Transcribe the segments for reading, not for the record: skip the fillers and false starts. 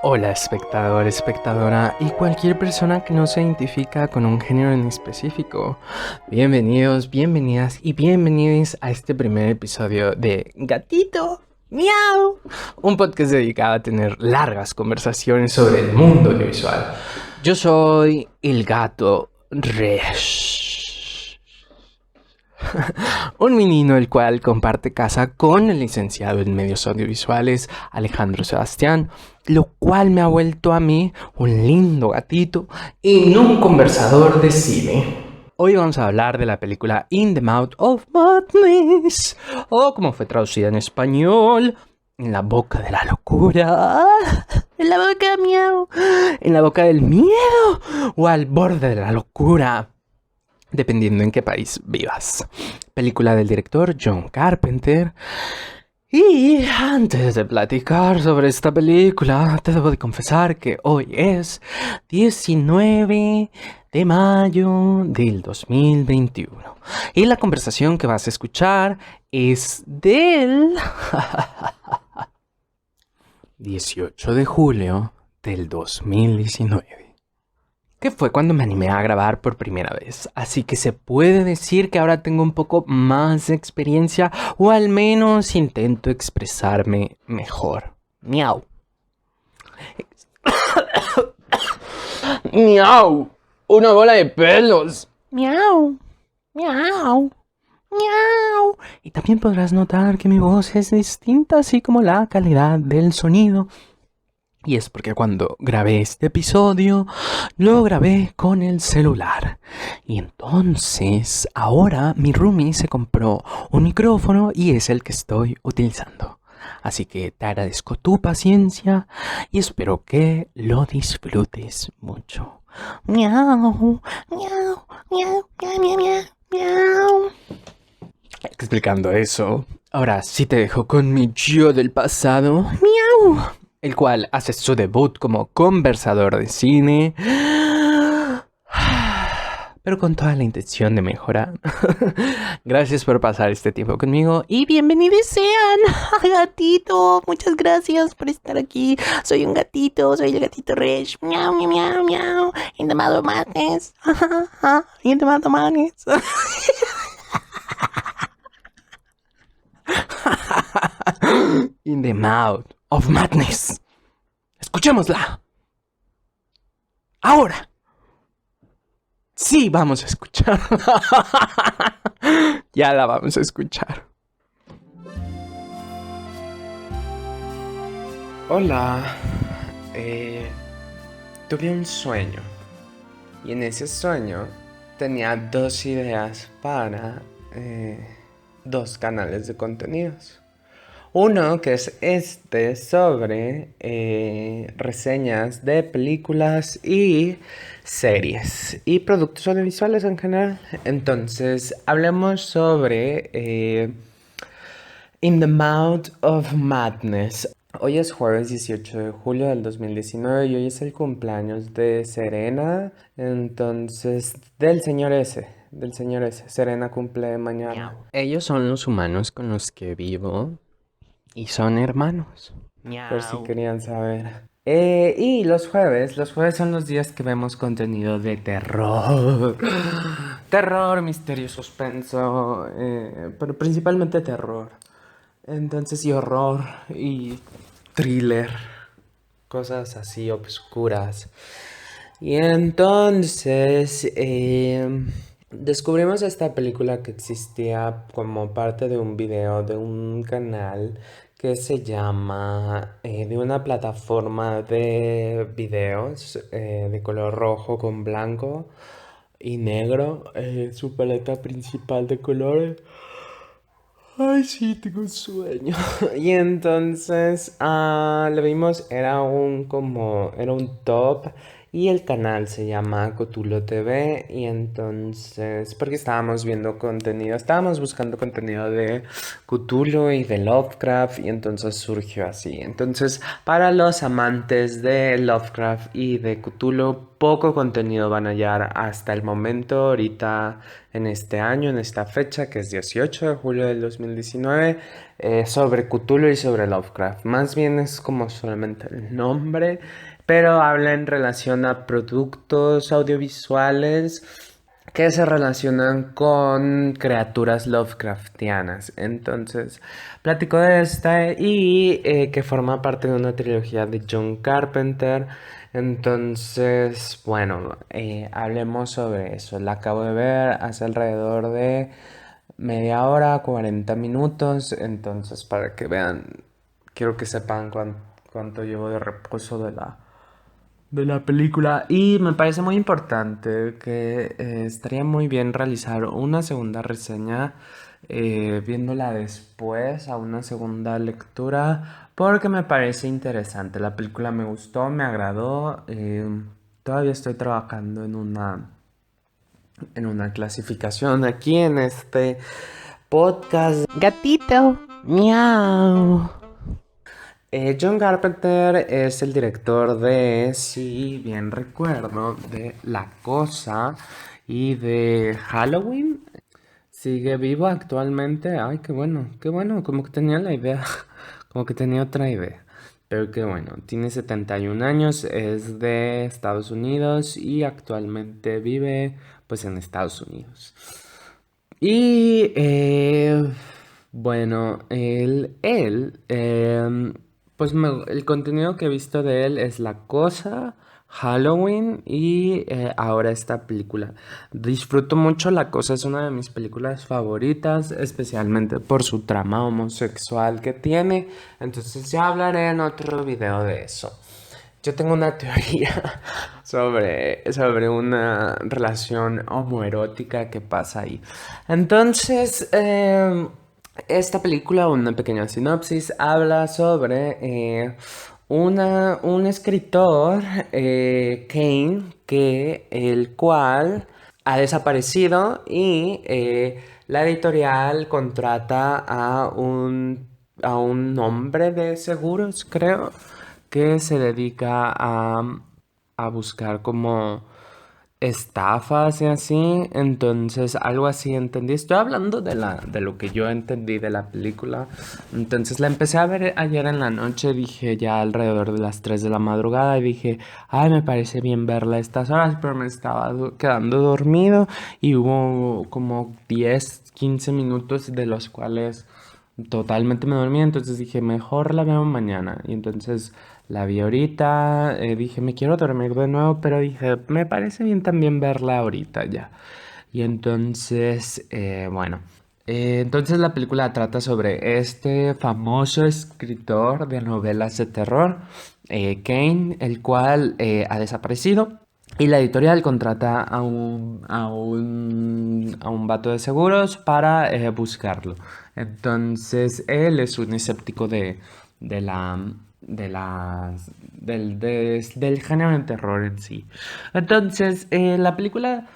Hola espectador, espectadora y cualquier persona que no se identifica con un género en específico. Bienvenidos, bienvenidas y bienvenidos a este primer episodio de Gatito Miau, un podcast dedicado a tener largas conversaciones sobre el mundo audiovisual. Yo soy el gato Resh, un menino el cual comparte casa con el licenciado en medios audiovisuales Alejandro Sebastián, lo cual me ha vuelto a mí un lindo gatito y no un conversador de cine. Hoy vamos a hablar de la película In the Mouth of Madness, o como fue traducida en español, En la boca de la locura, en la boca miau, en la boca del miedo o al borde de la locura, dependiendo en qué país vivas. Película del director John Carpenter. Y antes de platicar sobre esta película, te debo de confesar que hoy es 19 de mayo del 2021. Y la conversación que vas a escuchar es del 18 de julio del 2019. Que fue cuando me animé a grabar por primera vez, así que se puede decir que ahora tengo un poco más de experiencia, o al menos intento expresarme mejor. Miau. Miau. Una bola de pelos. Miau. Miau. Miau. Y también podrás notar que mi voz es distinta, así como la calidad del sonido. Y es porque cuando grabé este episodio, lo grabé con el celular. Y entonces, ahora mi roomie se compró un micrófono y es el que estoy utilizando. Así que te agradezco tu paciencia y espero que lo disfrutes mucho. Miau, miau, miau, miau, miau, miau, miau. Explicando eso, ahora sí te dejo con mi yo del pasado. Miau. El cual hace su debut como conversador de cine, pero con toda la intención de mejorar. Gracias por pasar este tiempo conmigo y bienvenidos sean. Gatito, muchas gracias por estar aquí. Soy un gatito, soy el gatito Resh. Miau, miau, miau, miau. In the mouth of madness. In the mouth of madness. In the mouth of madness. Escuchémosla. Ahora. Sí, vamos a escuchar. Ya la vamos a escuchar. Hola. Tuve un sueño. Y en ese sueño tenía dos ideas para dos canales de contenidos. Uno que es este sobre reseñas de películas y series y productos audiovisuales en general. Entonces, hablemos sobre In the Mouth of Madness. Hoy es jueves 18 de julio del 2019 y hoy es el cumpleaños de Serena, entonces del señor S. Serena cumple mañana. Ellos son los humanos con los que vivo. Y son hermanos. Por si querían saber. Y los jueves son los días que vemos contenido de terror. Terror, misterio, suspenso. Pero principalmente terror. Entonces, y horror. Y thriller. Cosas así obscuras. Y entonces descubrimos esta película que existía como parte de un video de un canal que se llama, de una plataforma de videos de color rojo con blanco y negro, su paleta principal de colores. Ay, sí, tengo un sueño. Y entonces lo vimos, era un top y el canal se llama Cthulhu TV y entonces, porque estábamos buscando contenido de Cthulhu y de Lovecraft y entonces surgió así. Entonces, para los amantes de Lovecraft y de Cthulhu, poco contenido van a hallar hasta el momento, ahorita en este año, en esta fecha, que es 18 de julio del 2019, sobre Cthulhu y sobre Lovecraft. Más bien es como solamente el nombre, pero habla en relación a productos audiovisuales que se relacionan con criaturas Lovecraftianas. Entonces, platico de esta y que forma parte de una trilogía de John Carpenter. Entonces, bueno, hablemos sobre eso. La acabo de ver hace alrededor de media hora, 40 minutos. Entonces, para que vean, quiero que sepan cuánto llevo de reposo de la película y me parece muy importante que estaría muy bien realizar una segunda reseña viéndola después a una segunda lectura porque me parece interesante. La película me gustó, me agradó. Todavía estoy trabajando en una clasificación aquí en este podcast. Gatito, miau. John Carpenter es el director de, si bien recuerdo, de La Cosa y de Halloween. Sigue vivo actualmente. Ay, qué bueno, como que tenía la idea, como que tenía otra idea. Pero qué bueno, tiene 71 años, es de Estados Unidos y actualmente vive pues en Estados Unidos. Y bueno, pues el contenido que he visto de él es La Cosa, Halloween y ahora esta película. Disfruto mucho La Cosa, es una de mis películas favoritas, especialmente por su trama homosexual que tiene. Entonces ya hablaré en otro video de eso. Yo tengo una teoría sobre una relación homoerótica que pasa ahí. Entonces, esta película, una pequeña sinopsis, habla sobre un escritor, Kane, el cual ha desaparecido y la editorial contrata a un hombre de seguros, creo que se dedica a buscar como estafas y así. Entonces, algo así entendí. Estoy hablando de lo que yo entendí de la película. Entonces, la empecé a ver ayer en la noche. Dije ya alrededor de las 3 de la madrugada. Y dije, ay, me parece bien verla a estas horas. Pero me estaba quedando dormido. Y hubo como 10 15 minutos de los cuales totalmente me dormí. Entonces dije, mejor la veo mañana. Y entonces la vi ahorita, dije, me quiero dormir de nuevo, pero dije, me parece bien también verla ahorita ya. Y entonces, bueno, entonces la película trata sobre este famoso escritor de novelas de terror, Kane, el cual ha desaparecido. Y la editorial contrata a un vato de seguros para buscarlo. Entonces, él es un escéptico de la, del género de terror en sí. Entonces, la película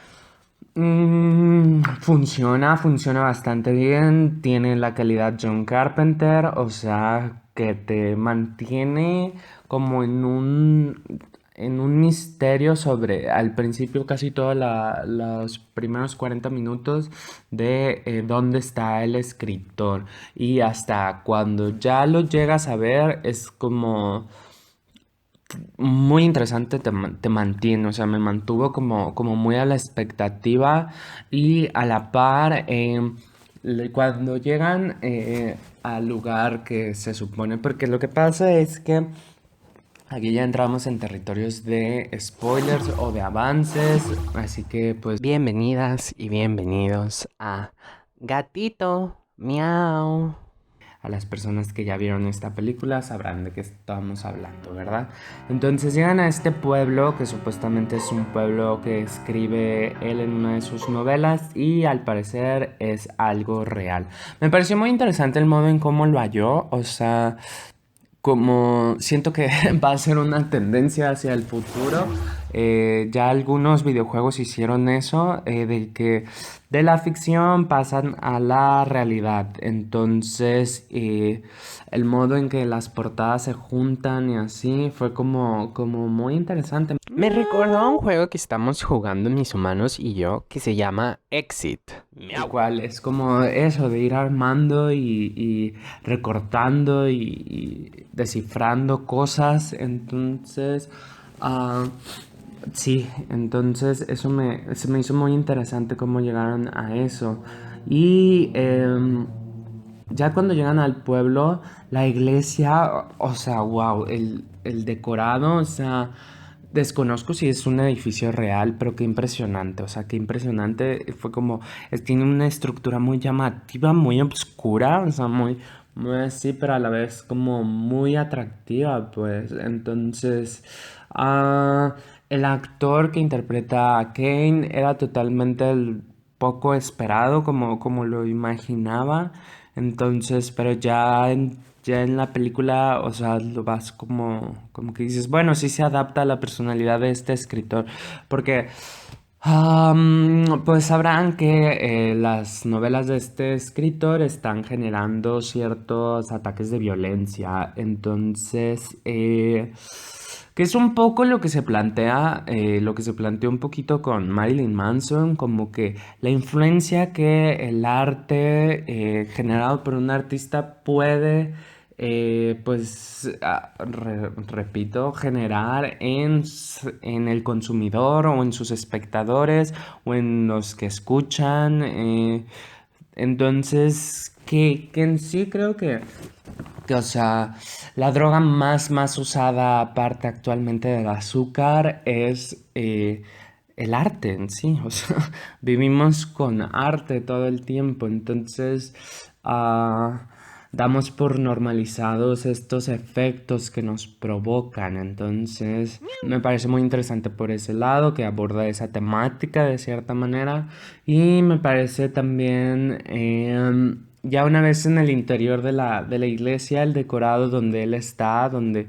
funciona bastante bien. Tiene la calidad John Carpenter, o sea, que te mantiene como en un misterio sobre, al principio casi todos los primeros 40 minutos de dónde está el escritor y hasta cuando ya lo llegas a ver es como muy interesante, te mantiene, o sea, me mantuvo como muy a la expectativa y a la par, cuando llegan al lugar que se supone, porque lo que pasa es que aquí ya entramos en territorios de spoilers o de avances, así que pues bienvenidas y bienvenidos a Gatito Miau. A las personas que ya vieron esta película sabrán de qué estamos hablando, ¿verdad? Entonces llegan a este pueblo que supuestamente es un pueblo que escribe él en una de sus novelas y al parecer es algo real. Me pareció muy interesante el modo en cómo lo halló, o sea, como siento que va a ser una tendencia hacia el futuro Ya algunos videojuegos hicieron eso, de que de la ficción pasan a la realidad. Entonces, el modo en que las portadas se juntan y así fue como muy interesante. Me recordó a un juego que estamos jugando mis humanos y yo que se llama Exit. Tal cual, es como eso de ir armando y recortando y descifrando cosas. Entonces, ah, sí, entonces se me hizo muy interesante cómo llegaron a eso. Y ya cuando llegan al pueblo, la iglesia, o sea, wow, el decorado, o sea, desconozco si es un edificio real, pero qué impresionante, o sea, qué impresionante. Fue como, tiene una estructura muy llamativa, muy oscura, o sea, muy así, pero a la vez como muy atractiva, pues. Entonces, ah, el actor que interpreta a Kane era totalmente el poco esperado como lo imaginaba. Entonces, pero ya en la película, o sea, lo vas como que dices, bueno, sí se adapta a la personalidad de este escritor, porque pues sabrán que las novelas de este escritor están generando ciertos ataques de violencia. Entonces, que es un poco lo que se plantea, lo que se planteó un poquito con Marilyn Manson, como que la influencia que el arte generado por un artista puede pues repito, generar en el consumidor o en sus espectadores o en los que escuchan. Entonces, que en sí creo que, o sea, la droga más usada aparte actualmente del azúcar es el arte en sí. O sea, vivimos con arte todo el tiempo. Entonces, damos por normalizados estos efectos que nos provocan. Entonces, me parece muy interesante por ese lado que aborda esa temática de cierta manera. Y me parece también, ya una vez en el interior de la iglesia, el decorado donde él está, donde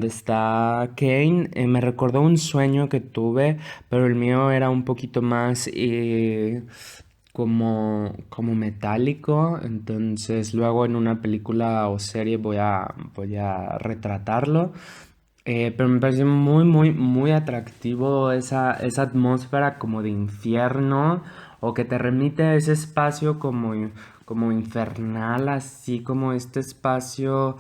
está Kane, me recordó un sueño que tuve, pero el mío era un poquito más como metálico. Entonces luego en una película o serie voy a retratarlo. Pero me pareció muy atractivo esa atmósfera como de infierno o que te remite a ese espacio como infernal, así como este espacio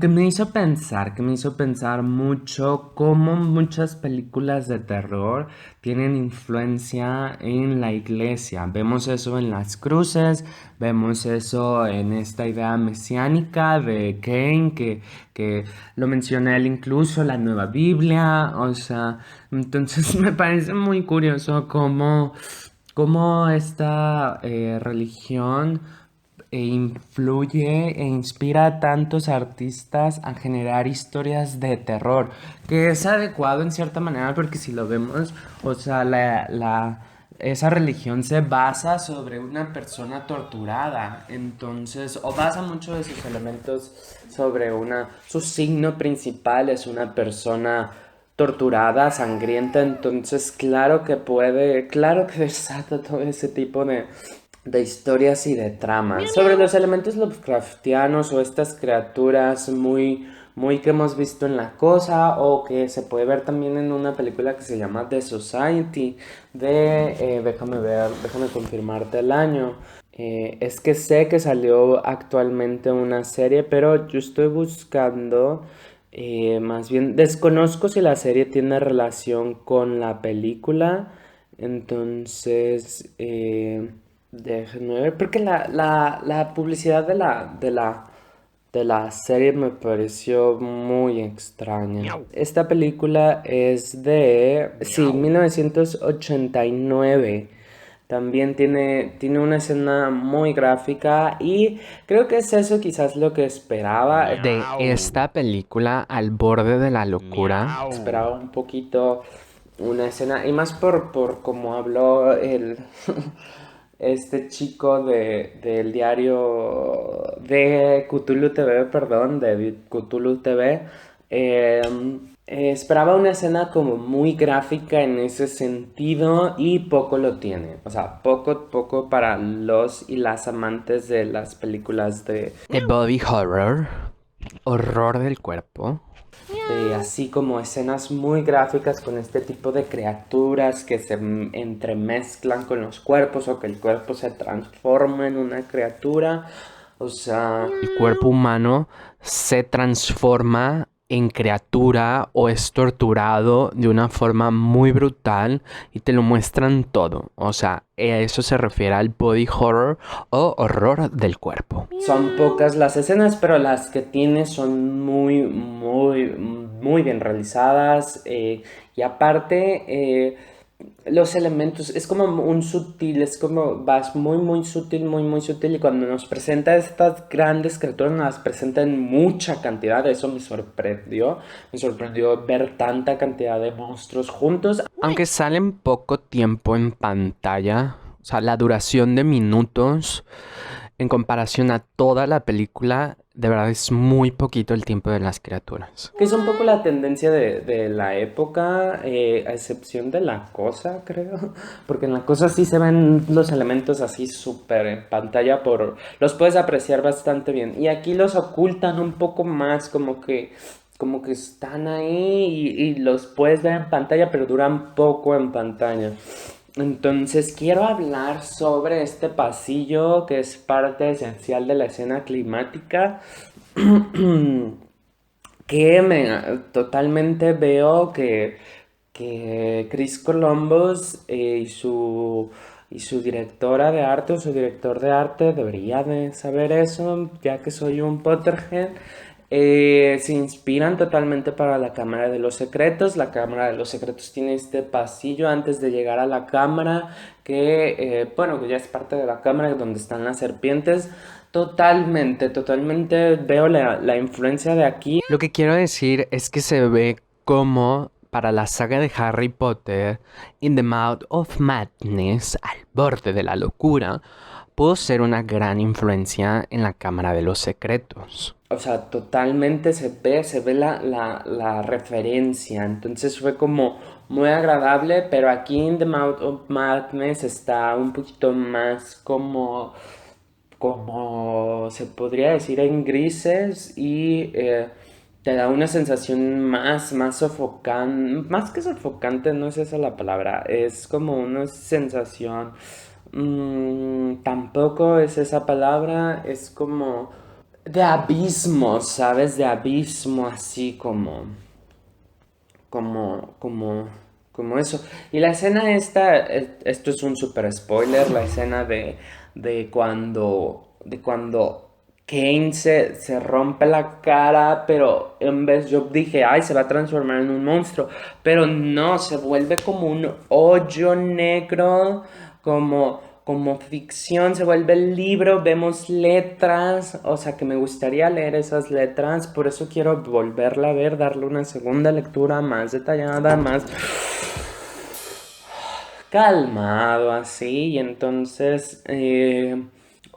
que me hizo pensar mucho cómo muchas películas de terror tienen influencia en la iglesia. Vemos eso en las cruces, vemos eso en esta idea mesiánica de Kane, que lo menciona él incluso, la Nueva Biblia, o sea, entonces me parece muy curioso cómo esta religión influye e inspira a tantos artistas a generar historias de terror, que es adecuado en cierta manera porque si lo vemos, o sea, esa religión se basa sobre una persona torturada, entonces, o basa mucho de sus elementos sobre su signo principal es una persona torturada, sangrienta, entonces claro que desata todo ese tipo de historias y de tramas. Sobre los elementos Lovecraftianos o estas criaturas muy que hemos visto en La Cosa o que se puede ver también en una película que se llama The Society déjame confirmarte el año. Es que sé que salió actualmente una serie, pero yo estoy buscando, más bien desconozco si la serie tiene relación con la película, entonces déjenme ver, porque la publicidad de la serie me pareció muy extraña. Esta película es sí, 1989. También tiene una escena muy gráfica y creo que es eso quizás lo que esperaba. De esta película Al borde de la locura. Esperaba un poquito una escena y más por cómo habló este chico del diario de Cthulhu TV, perdón, de Cthulhu TV. Esperaba una escena como muy gráfica en ese sentido y poco lo tiene. O sea, poco para los y las amantes de las películas De body horror, horror del cuerpo. de así como escenas muy gráficas con este tipo de criaturas que se entremezclan con los cuerpos o que el cuerpo se transforma en una criatura. O sea, El cuerpo humano se transforma en criatura o es torturado de una forma muy brutal y te lo muestran todo. O sea, a eso se refiere al body horror o horror del cuerpo. son pocas las escenas, pero las que tiene son muy bien realizadas. Y aparte, los elementos, es como un sutil, es como vas muy sutil, muy sutil. Y cuando nos presenta estas grandes criaturas, nos las presenta en mucha cantidad. Eso me sorprendió. Me sorprendió ver tanta cantidad de monstruos juntos. Aunque salen poco tiempo en pantalla, o sea, la duración de minutos en comparación a toda la película, de verdad es muy poquito el tiempo de las criaturas. Que es un poco la tendencia de la época, a excepción de La Cosa, creo. Porque en La Cosa sí se ven los elementos así súper en pantalla, los puedes apreciar bastante bien. Y aquí los ocultan un poco más, como que están ahí y los puedes ver en pantalla, pero duran poco en pantalla. Entonces quiero hablar sobre este pasillo que es parte esencial de la escena climática. Que totalmente veo que Chris Columbus y su directora de arte o su director de arte debería de saber eso, ya que soy un Potterhead. Se inspiran totalmente para la Cámara de los Secretos. La Cámara de los Secretos tiene este pasillo antes de llegar a la cámara, bueno, que ya es parte de la cámara donde están las serpientes. Totalmente veo la influencia de aquí. Lo que quiero decir es que se ve como para la saga de Harry Potter, In the Mouth of Madness, al borde de la locura, pudo ser una gran influencia en la Cámara de los Secretos. O sea, totalmente se ve la referencia. Entonces fue como muy agradable, pero aquí en The Mouth of Madness está un poquito más como se podría decir en grises y te da una sensación más sofocante, más que sofocante, no es esa la palabra, es como una sensación, tampoco es esa palabra, es como de abismo, ¿sabes? De abismo, así como, como, como eso. Y la escena esta, esto es un super spoiler, la escena de cuando Kane se rompe la cara, pero en vez yo dije, ay, se va a transformar en un monstruo, pero no, se vuelve como un hoyo negro, como ficción, se vuelve el libro, vemos letras, o sea que me gustaría leer esas letras, por eso quiero volverla a ver, darle una segunda lectura más detallada, más calmado así, y entonces,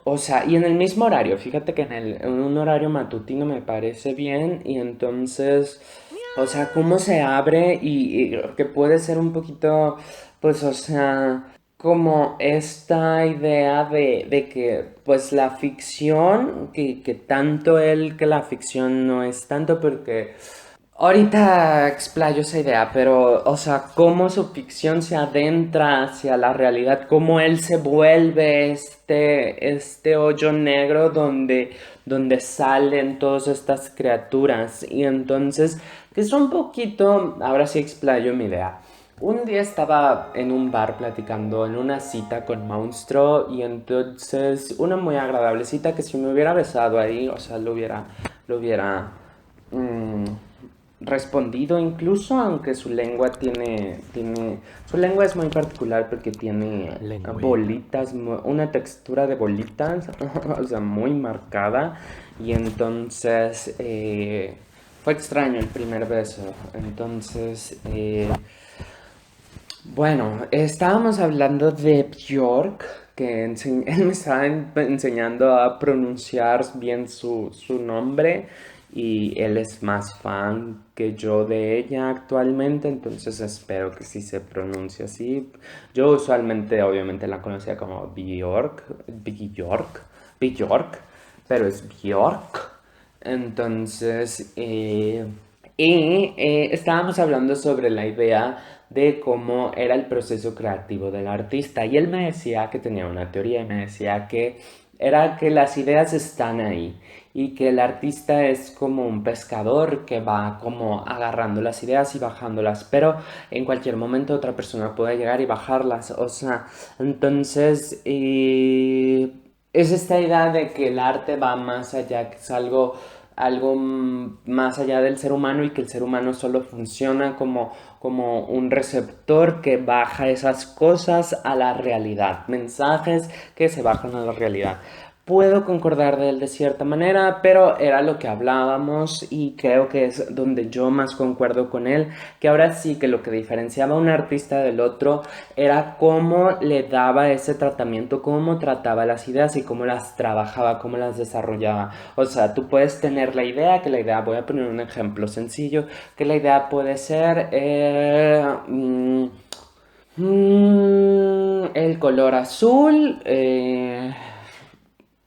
o sea, y en el mismo horario, fíjate que en un horario matutino me parece bien, y entonces, o sea, cómo se abre y que puede ser un poquito, pues, o sea, como esta idea de que, pues, la ficción, que tanto él, que la ficción no es tanto porque... Ahorita explayo esa idea, pero, o sea, cómo su ficción se adentra hacia la realidad, cómo él se vuelve este hoyo negro donde salen todas estas criaturas. Y entonces, que es un poquito, ahora sí explayo mi idea. Un día estaba en un bar platicando en una cita con Monstruo y entonces una muy agradable cita que si me hubiera besado ahí, o sea, lo hubiera mm, respondido incluso, aunque su lengua su lengua es muy particular porque tiene Lengüeta. bolitas, una textura de bolitas, o sea, muy marcada, y entonces fue extraño el primer beso, entonces, bueno, estábamos hablando de Bjork, que él me estaba enseñando a pronunciar bien su nombre. y él es más fan que yo de ella actualmente, entonces espero que sí se pronuncie así. Yo usualmente obviamente la conocía como Bjork, pero es Bjork. Entonces, estábamos hablando sobre la idea de cómo era el proceso creativo del artista y él me decía que tenía una teoría y me decía que era que las ideas están ahí y que el artista es como un pescador que va como agarrando las ideas y bajándolas, pero en cualquier momento otra persona puede llegar y bajarlas, o sea, entonces es esta idea de que el arte va más allá, que es algo más allá del ser humano y que el ser humano solo funciona como un receptor que baja esas cosas a la realidad, mensajes que se bajan a la realidad. Puedo concordar de él de cierta manera, pero era lo que hablábamos y creo que es donde yo más concuerdo con él, que ahora sí que lo que diferenciaba a un artista del otro era cómo le daba ese tratamiento, cómo trataba las ideas y cómo las trabajaba, cómo las desarrollaba. O sea, tú puedes tener la idea, voy a poner un ejemplo sencillo, que la idea puede ser el color azul.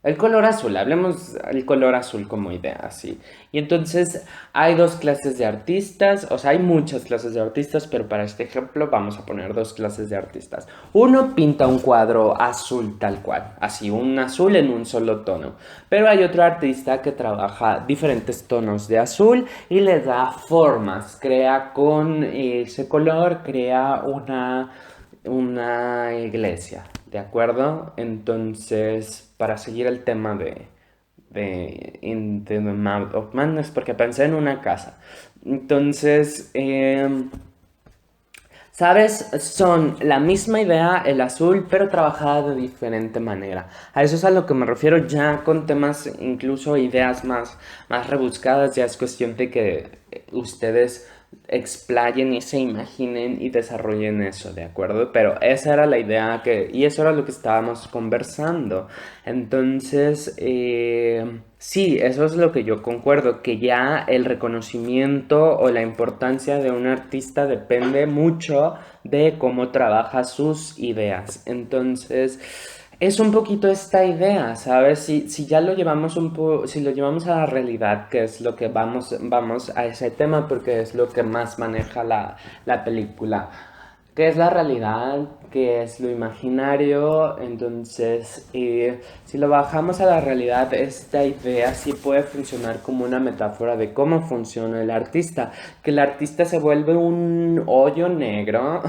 El color azul, hablemos el color azul como idea, sí. Y entonces hay dos clases de artistas, o sea, hay muchas clases de artistas, pero para este ejemplo vamos a poner dos clases de artistas. Uno pinta un cuadro azul tal cual, así, un azul en un solo tono. Pero hay otro artista que trabaja diferentes tonos de azul y le da formas, crea con ese color, crea una iglesia, ¿de acuerdo? Entonces, para seguir el tema de In the Mouth of Madness, porque pensé en una casa. Entonces, ¿sabes? Son la misma idea, el azul, pero trabajada de diferente manera. A eso es a lo que me refiero ya con temas, incluso ideas más rebuscadas, ya es cuestión de que ustedes explayen y se imaginen y desarrollen eso, ¿de acuerdo? Pero esa era la idea y eso era lo que estábamos conversando. Entonces, sí, eso es lo que yo concuerdo, que ya el reconocimiento o la importancia de un artista depende mucho de cómo trabaja sus ideas. Entonces, es un poquito esta idea, ¿sabes? Si ya lo llevamos si lo llevamos a la realidad, que es lo que vamos a ese tema porque es lo que más maneja la película. ¿Qué es la realidad? ¿Qué es lo imaginario? Entonces, si lo bajamos a la realidad, esta idea sí puede funcionar como una metáfora de cómo funciona el artista. Que el artista se vuelve un hoyo negro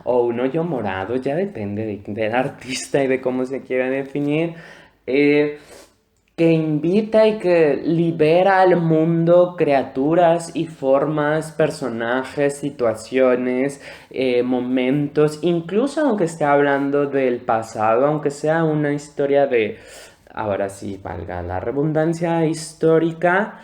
o un hoyo morado, ya depende del artista y de cómo se quiera definir. Eh, que invita y que libera al mundo criaturas y formas, personajes, situaciones, momentos, incluso aunque esté hablando del pasado, aunque sea una historia de, ahora sí, valga la redundancia histórica,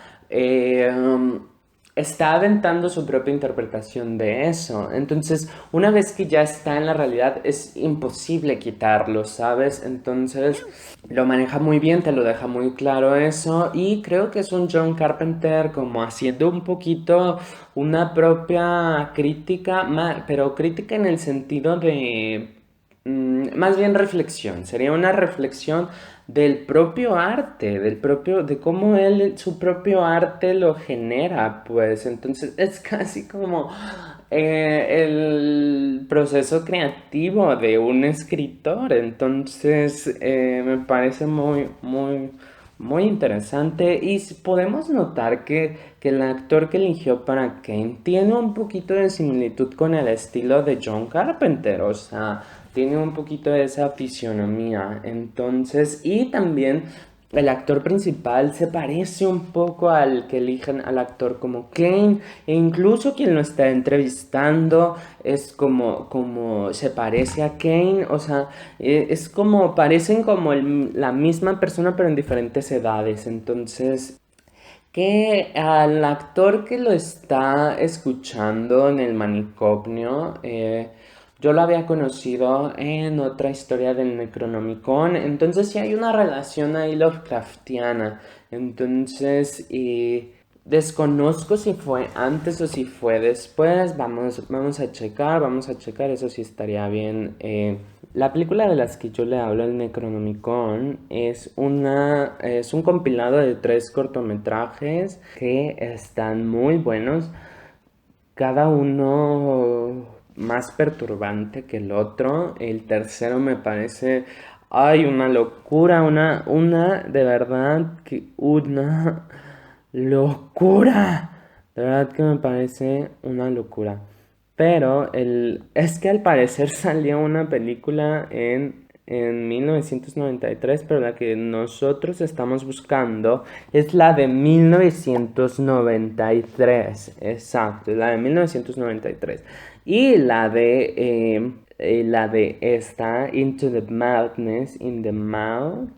está aventando su propia interpretación de eso. Entonces, una vez que ya está en la realidad, es imposible quitarlo, ¿sabes? Entonces, lo maneja muy bien, te lo deja muy claro eso. Y creo que es un John Carpenter como haciendo un poquito una propia crítica, pero crítica en el sentido de más bien reflexión, sería una reflexión del propio arte, de cómo él, su propio arte lo genera, pues entonces es casi como el proceso creativo de un escritor, entonces me parece muy interesante y podemos notar que el actor que eligió para Kane tiene un poquito de similitud con el estilo de John Carpenter, o sea, tiene un poquito de esa fisionomía. Entonces, y también el actor principal se parece un poco al que eligen al actor como Kane, e incluso quien lo está entrevistando es como se parece a Kane, o sea, es como, parecen como la misma persona pero en diferentes edades. Entonces, que al actor que lo está escuchando en el manicomio, Yo lo había conocido en otra historia del Necronomicon, entonces sí hay una relación ahí Lovecraftiana. Entonces, desconozco si fue antes o si fue después. Vamos a checar, eso sí estaría bien. La película de las que yo le hablo, el Necronomicon, es un compilado de 3 cortometrajes que están muy buenos, cada uno más perturbante que el otro. El tercero me parece, ay, una locura, de verdad, que una locura. De verdad que me parece una locura. Pero es que al parecer salió una película en 1993, pero la que nosotros estamos buscando es la de 1993. Exacto, la de 1993. Y la de esta, Into the Madness, in the Mouth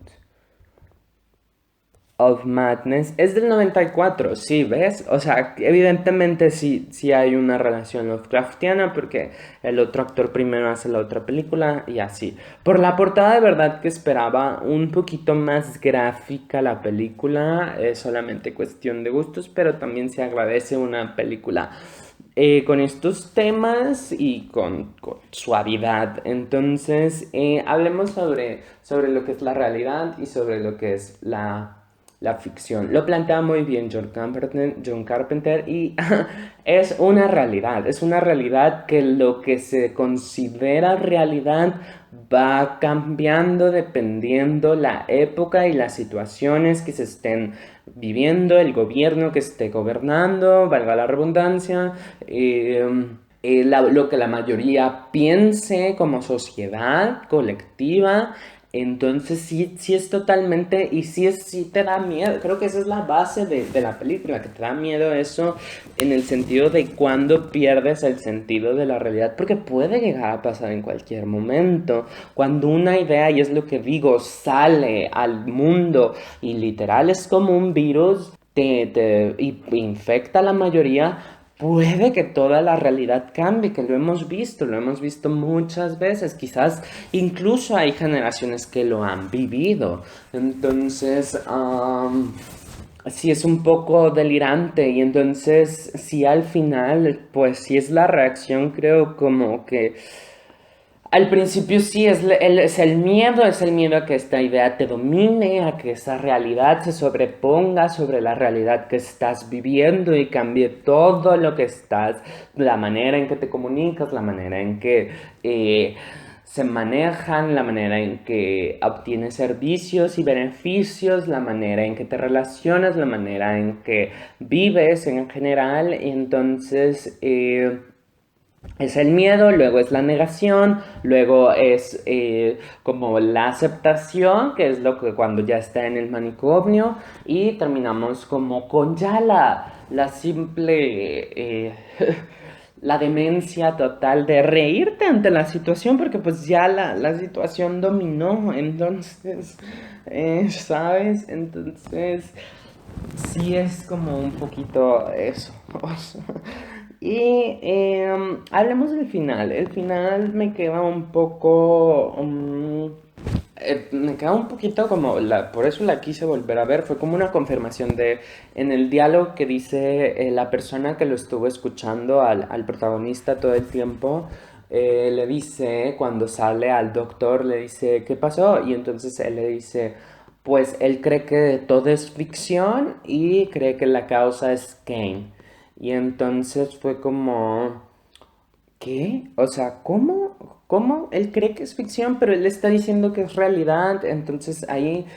of Madness, es del 94, sí, ¿ves? O sea, evidentemente sí hay una relación Lovecraftiana porque el otro actor primero hace la otra película y así. Por la portada de verdad que esperaba un poquito más gráfica la película, es solamente cuestión de gustos, pero también se agradece una película con estos temas y con suavidad. Entonces, hablemos sobre lo que es la realidad y sobre lo que es la ficción. Lo plantea muy bien John Carpenter y es una realidad que lo que se considera realidad va cambiando dependiendo la época y las situaciones que se estén viviendo, el gobierno que esté gobernando, valga la redundancia, lo que la mayoría piense como sociedad colectiva. Entonces sí es totalmente, y sí te da miedo, creo que esa es la base de la película, que te da miedo eso en el sentido de cuando pierdes el sentido de la realidad, porque puede llegar a pasar en cualquier momento, cuando una idea, y es lo que digo, sale al mundo y literal es como un virus, y infecta a la mayoría. Puede que toda la realidad cambie, que lo hemos visto muchas veces, quizás incluso hay generaciones que lo han vivido. Entonces, sí es un poco delirante y entonces, sí al final, pues sí es la reacción, creo, como que al principio sí es el miedo a que esta idea te domine, a que esa realidad se sobreponga sobre la realidad que estás viviendo y cambie todo lo que estás, la manera en que te comunicas, la manera en que se manejan, la manera en que obtienes servicios y beneficios, la manera en que te relacionas, la manera en que vives en general. Entonces, es el miedo, luego es la negación, luego es como la aceptación, que es lo que cuando ya está en el manicomio, y terminamos como con ya la simple, la demencia total de reírte ante la situación, porque pues ya la situación dominó, entonces, ¿sabes? Entonces, sí es como un poquito eso. O sea, y hablemos del final. El final me queda un poco... me queda un poquito como... por eso la quise volver a ver. Fue como una confirmación de... En el diálogo que dice la persona que lo estuvo escuchando al protagonista todo el tiempo. Le dice, cuando sale al doctor, le dice, ¿qué pasó? Y entonces él le dice, pues él cree que todo es ficción y cree que la causa es Kane. Y entonces fue como, ¿qué? O sea, ¿cómo? ¿Cómo? Él cree que es ficción, pero él está diciendo que es realidad. Entonces ahí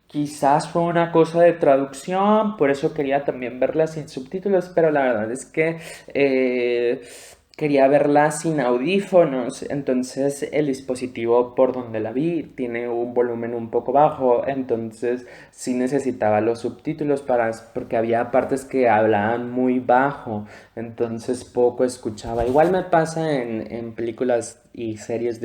quizás fue una cosa de traducción, por eso quería también verla sin subtítulos, pero la verdad es que quería verla sin audífonos, entonces el dispositivo por donde la vi tiene un volumen un poco bajo, entonces sí necesitaba los subtítulos porque había partes que hablaban muy bajo, entonces poco escuchaba. Igual me pasa en películas y series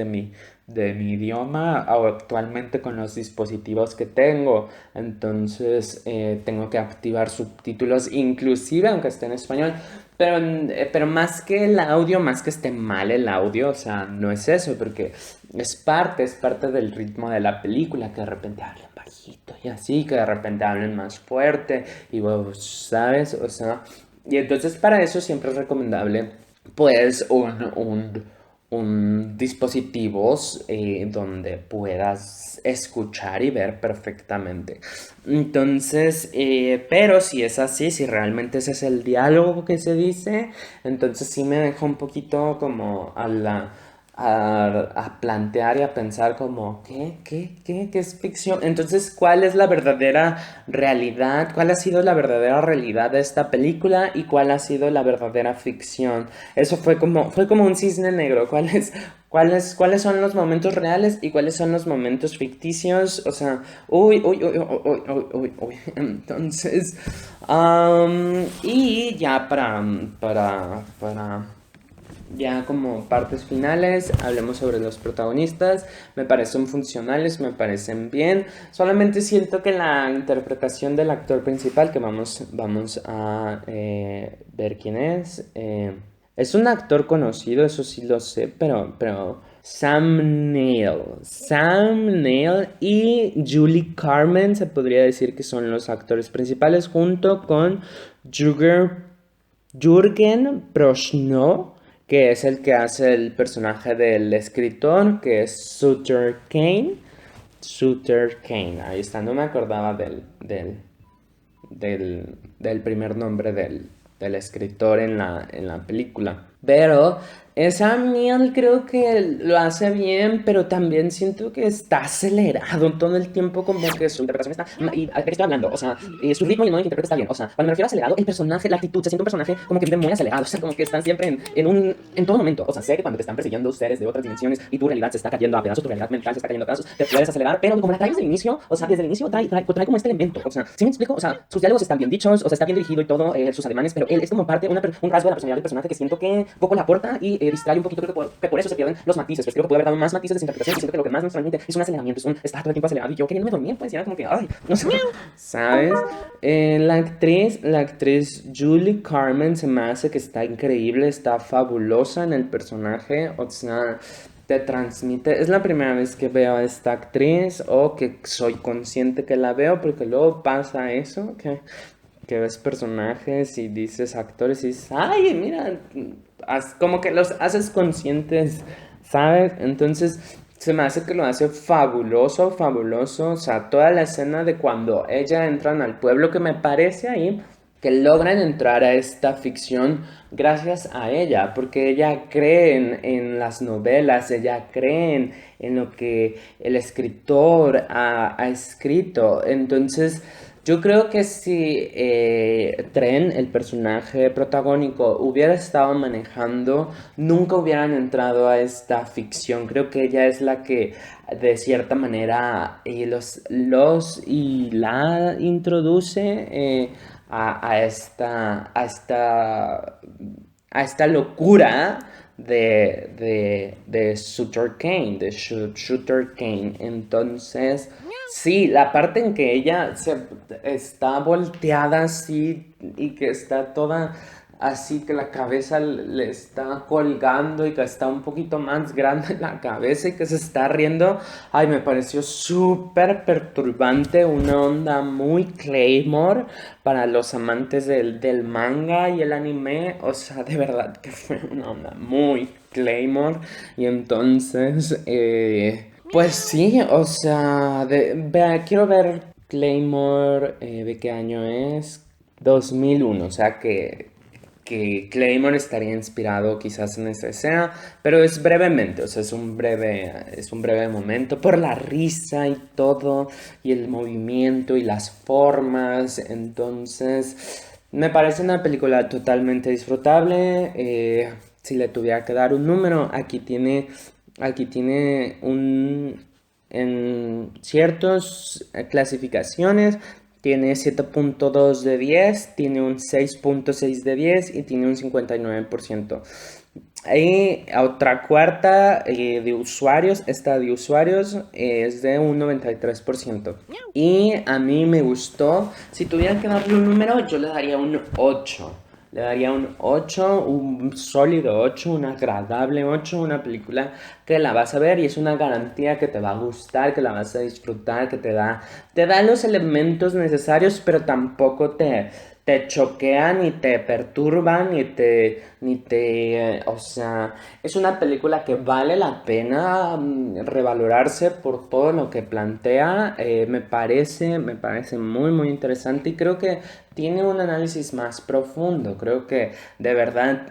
de mi idioma o actualmente con los dispositivos que tengo. Entonces tengo que activar subtítulos inclusive aunque esté en español. Pero más que el audio, más que esté mal el audio, o sea, no es eso, porque es parte del ritmo de la película, que de repente hablen bajito y así, que de repente hablen más fuerte, y vos, ¿sabes? O sea, y entonces para eso siempre es recomendable, pues, un dispositivos donde puedas escuchar y ver perfectamente. Entonces, pero si es así, si realmente ese es el diálogo que se dice, entonces sí me deja un poquito como a plantear y a pensar como, ¿qué es ficción? Entonces, ¿cuál es la verdadera realidad? ¿Cuál ha sido la verdadera realidad de esta película y cuál ha sido la verdadera ficción? Eso fue como un cisne negro. ¿Cuáles son los momentos reales y cuáles son los momentos ficticios? O sea, uy, uy, uy, uy, uy, uy, uy, uy. Entonces, y ya para ya como partes finales, hablemos sobre los protagonistas. Me parecen funcionales, me parecen bien. Solamente siento que la interpretación del actor principal, que vamos a ver quién es un actor conocido, eso sí lo sé, pero Sam Neill. Sam Neill y Julie Carmen se podría decir que son los actores principales, junto con Jürgen Prochnow, que es el que hace el personaje del escritor, que es Sutter Kane. Sutter Kane, ahí está, no me acordaba del primer nombre del escritor en la película. Pero Sam Neill creo que lo hace bien, pero también siento que está acelerado todo el tiempo, como que su interpretación está... ¿Y a qué estoy hablando? O sea, su ritmo y el modo en que interpreta está bien. O sea, cuando me refiero a acelerado, el personaje, la actitud, se siente un personaje como que vive muy acelerado. O sea, como que están siempre en todo momento. O sea, sé que cuando te están persiguiendo seres de otras dimensiones y tu realidad se está cayendo a pedazos, tu realidad mental se está cayendo a pedazos, te puedes acelerar, pero como la traes desde el inicio, o sea, desde el inicio trae como este elemento. O sea, ¿sí me explico? O sea, sus diálogos están bien dichos, o sea, está bien dirigido y todo, sus ademanes, pero él es como parte, un rasgo de la personalidad del personaje que siento que un poco la aporta y distrae un poquito. Creo que por eso se pierden los matices. Pues creo que puede haber dado más matices de interpretación. Y siento que lo que más nos transmite es un aceleramiento, está todo el tiempo acelerado. Y yo queriéndome dormir, pues, y era como que, ay, no sé. ¿Sabes? La actriz Julie Carmen se me hace que está increíble, está fabulosa en el personaje. O sea, te transmite. Es la primera vez que veo a esta actriz o que soy consciente que la veo, porque luego pasa eso, que ves personajes y dices actores y dices, ay, mira, como que los haces conscientes, ¿sabes? Entonces, se me hace que lo hace fabuloso, fabuloso. O sea, toda la escena de cuando ella entran al pueblo, que me parece ahí que logran entrar a esta ficción gracias a ella, porque ella cree en las novelas, ella cree en lo que el escritor ha escrito. Entonces, yo creo que si Tren, el personaje protagónico, hubiera estado manejando, nunca hubieran entrado a esta ficción. Creo que ella es la que, de cierta manera, los y la introduce a esta locura de Sutter Kane, de Shooter Kane. Entonces, sí, la parte en que ella está volteada así y que está toda así, que la cabeza le está colgando y que está un poquito más grande la cabeza y que se está riendo, ay, me pareció súper perturbante, una onda muy Claymore para los amantes del manga y el anime. O sea, de verdad que fue una onda muy Claymore. Y entonces, pues sí, o sea, quiero ver Claymore, ¿de qué año es? 2001, o sea que Claymore estaría inspirado quizás en esa escena, pero es brevemente, o sea, es un breve momento por la risa y todo, y el movimiento y las formas. Entonces, me parece una película totalmente disfrutable. Si le tuviera que dar un número, aquí tiene en ciertas clasificaciones, tiene 7.2 de 10, tiene un 6.6 de 10 y tiene un 59%. Y otra cuarta de usuarios, esta de usuarios es de un 93%. Y a mí me gustó, si tuviera que darle un número, yo le daría un 8. Le daría un 8, un sólido 8, un agradable 8, una película que la vas a ver y es una garantía que te va a gustar, que la vas a disfrutar, que te da los elementos necesarios, pero tampoco te choquean, ni te perturban, o sea, es una película que vale la pena revalorarse por todo lo que plantea. Me parece muy, muy interesante y creo que tiene un análisis más profundo. Creo que de verdad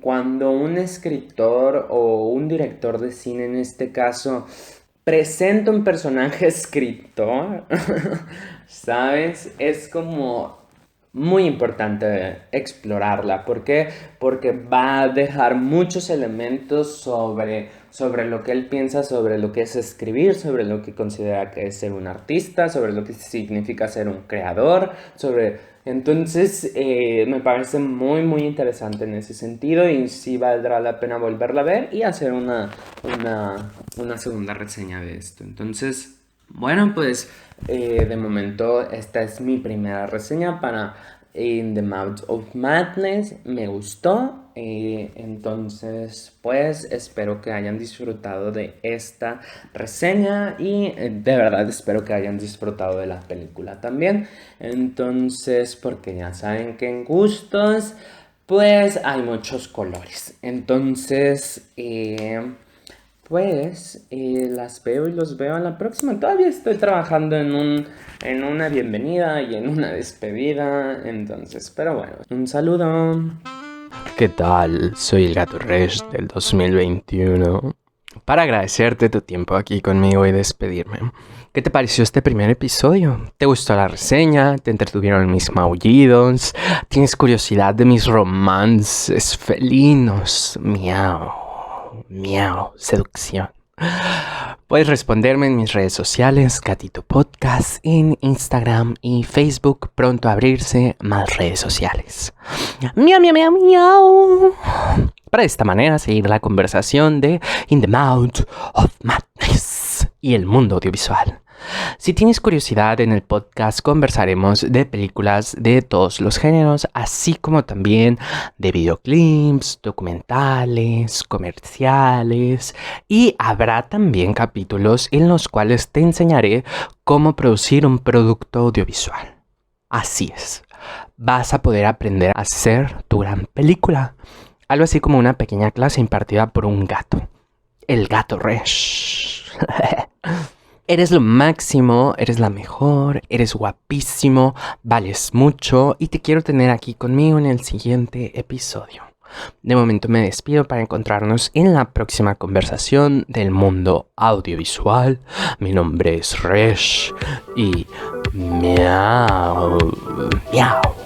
cuando un escritor o un director de cine en este caso presenta un personaje escritor, ¿sabes? Es como muy importante explorarla. ¿Por qué? Porque va a dejar muchos elementos sobre lo que él piensa, sobre lo que es escribir, sobre lo que considera que es ser un artista, sobre lo que significa ser un creador, Entonces, me parece muy, muy interesante en ese sentido y sí valdrá la pena volverla a ver y hacer una segunda reseña de esto. Entonces, bueno, pues de momento esta es mi primera reseña para In the Mouth of Madness. Me gustó. Entonces, pues espero que hayan disfrutado de esta reseña y de verdad espero que hayan disfrutado de la película también. Entonces, porque ya saben que en gustos, pues hay muchos colores. Entonces, pues las veo y los veo a la próxima. Todavía estoy trabajando en una bienvenida y en una despedida. Entonces, pero bueno, un saludo. ¿Qué tal? Soy el Gato Resh del 2021 para agradecerte tu tiempo aquí conmigo y despedirme. ¿Qué te pareció este primer episodio? ¿Te gustó la reseña? ¿Te entretuvieron mis maullidos? ¿Tienes curiosidad de mis romances felinos? Miau, miau, seducción. Puedes responderme en mis redes sociales, Gatito Podcast, en Instagram y Facebook. Pronto a abrirse más redes sociales. Miau, miau, miau, miau. Para de esta manera seguir la conversación de In the Mouth of Madness y el mundo audiovisual. Si tienes curiosidad, en el podcast conversaremos de películas de todos los géneros, así como también de videoclips, documentales, comerciales, y habrá también capítulos en los cuales te enseñaré cómo producir un producto audiovisual. Así es, vas a poder aprender a hacer tu gran película. Algo así como una pequeña clase impartida por un gato. El Gato Resh. Eres lo máximo, eres la mejor, eres guapísimo, vales mucho y te quiero tener aquí conmigo en el siguiente episodio. De momento me despido para encontrarnos en la próxima conversación del mundo audiovisual. Mi nombre es Resh y miau, miau.